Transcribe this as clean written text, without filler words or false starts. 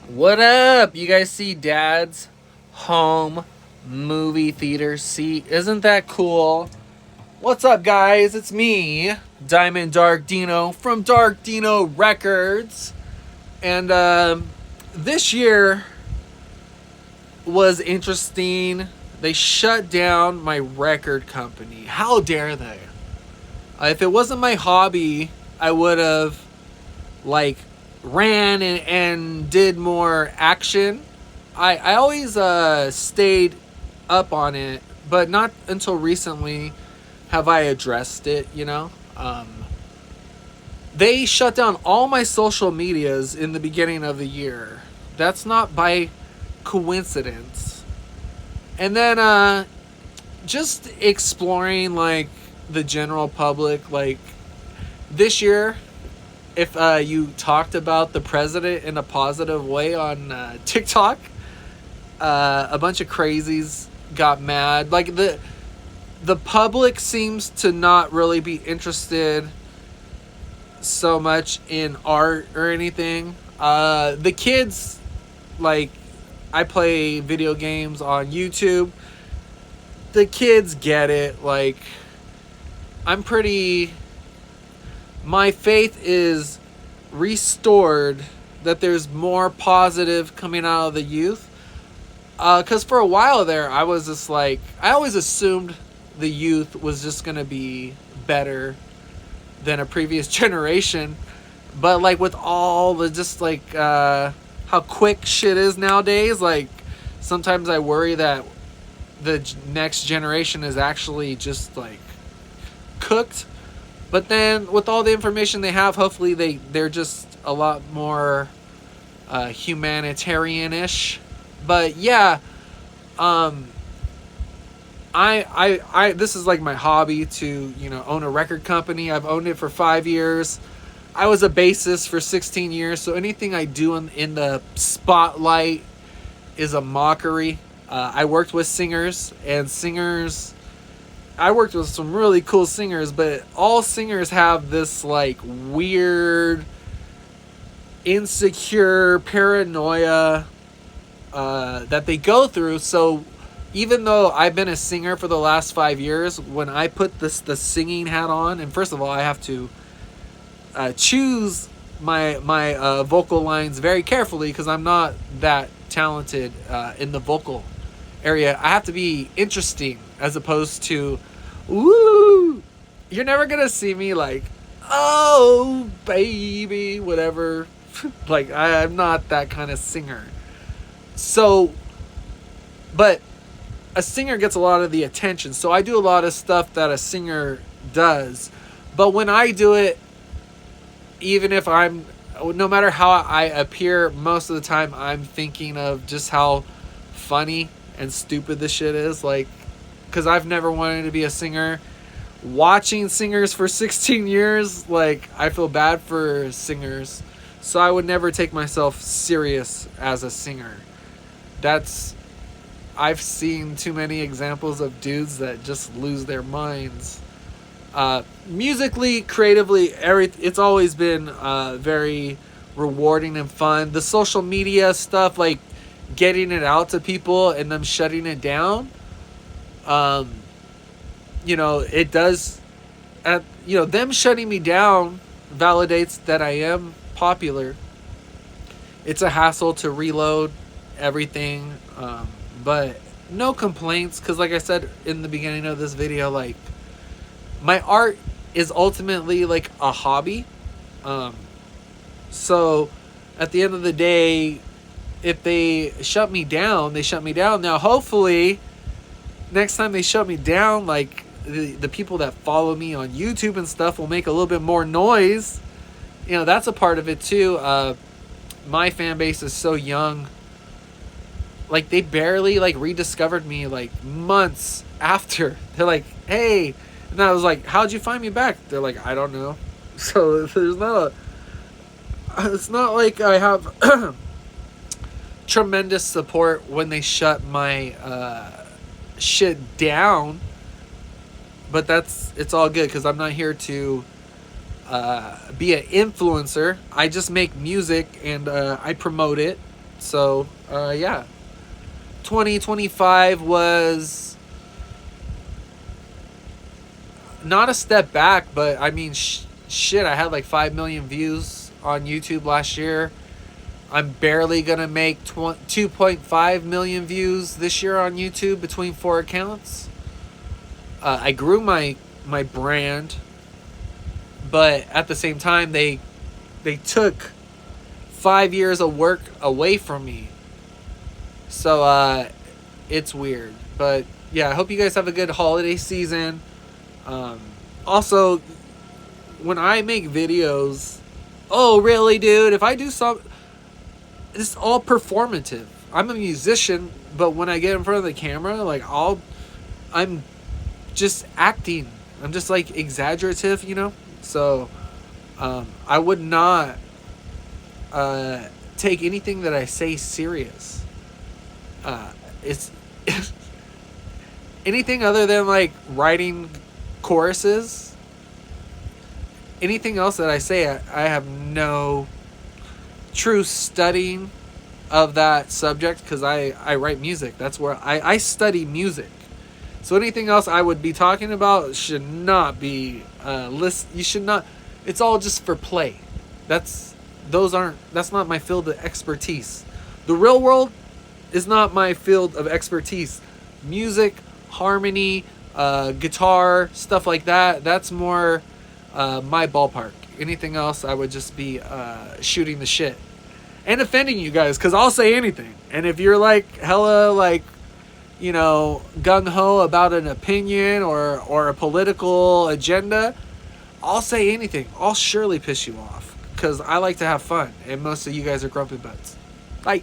What up? You guys see Dad's home movie theater seat? Isn't that cool? What's up, guys? It's me, Diamond Dark Dino from Dark Dino Records. And this year was interesting. They shut down my record company. How dare they? If it wasn't my hobby, I would have, like, ran and did more action. I always stayed up on it, but not until recently have I addressed it. They shut down all my social medias in the beginning of the year. That's not by coincidence. And then just exploring, like, the general public, like, this year, if you talked about the president in a positive way on TikTok, a bunch of crazies got mad. Like, the public seems to not really be interested so much in art or anything. The kids, like, I play video games on YouTube. The kids get it. Like, my faith is restored that there's more positive coming out of the youth. Because for a while there, I was just like, I always assumed the youth was just going to be better than a previous generation. But, like, with all the just, like, how quick shit is nowadays, like, sometimes I worry that the next generation is actually just, like, cooked. But then with all the information they have, hopefully they're just a lot more humanitarian-ish. But yeah, I this is like my hobby to, own a record company. I've owned it for 5 years. I was a bassist for 16 years, so anything I do in the spotlight is a mockery. I worked with singers, and I worked with some really cool singers, but all singers have this, like, weird, insecure paranoia that they go through. So even though I've been a singer for the last 5 years, when I put the singing hat on, and first of all, I have to choose my vocal lines very carefully because I'm not that talented in the vocal area. I have to be interesting as opposed to, ooh, you're never gonna see me like, oh baby, whatever. Like, I'm not that kind of singer. So, but a singer gets a lot of the attention, so I do a lot of stuff that a singer does. But when I do it, even if no matter how I appear, most of the time I'm thinking of just how funny and stupid this shit is. Like, because I've never wanted to be a singer. Watching singers for 16 years, like, I feel bad for singers. So I would never take myself serious as a singer. I've seen too many examples of dudes that just lose their minds. Musically, creatively, it's always been very rewarding and fun. The social media stuff, like getting it out to people and them shutting it down, it does. Them shutting me down validates that I am popular. It's a hassle to reload everything, but no complaints, because like I said in the beginning of this video, like, my art is ultimately like a hobby. So at the end of the day, if they shut me down, they shut me down. Now, hopefully, next time they shut me down, like, the people that follow me on YouTube and stuff will make a little bit more noise. That's a part of it too. My fan base is so young. Like, they barely, like, rediscovered me, like, months after. They're like, hey. And I was like, how'd you find me back? They're like, I don't know. So it's not like I have tremendous support when they shut my shit down. But it's all good, because I'm not here to be an influencer. I just make music and I promote it. So yeah, 2025 was not a step back, but I mean, shit, I had like 5 million views on YouTube last year. I'm barely gonna make 2.5 million views this year on YouTube between 4 accounts. I grew my brand, but at the same time, they took 5 years of work away from me. So it's weird, but yeah, I hope you guys have a good holiday season. Also, when I make videos, oh really, dude? If I do some, it's all performative. I'm a musician, but when I get in front of the camera, like I'm just acting. I'm just like exaggerative, you know. So I would not take anything that I say serious. It's anything other than like writing choruses. Anything else that I say, I have no true studying of that subject, because I write music. That's where I study music. So anything else I would be talking about should not be you should not. It's all just for play. That's not my field of expertise. The real world is not my field of expertise. Music, harmony, guitar, stuff like that. That's more my ballpark. Anything else, I would just be shooting the shit and offending you guys, because I'll say anything. And if you're like hella like, you know, gung-ho about an opinion or a political agenda, I'll say anything. I'll surely piss you off, because I like to have fun, and most of you guys are grumpy butts. Bye.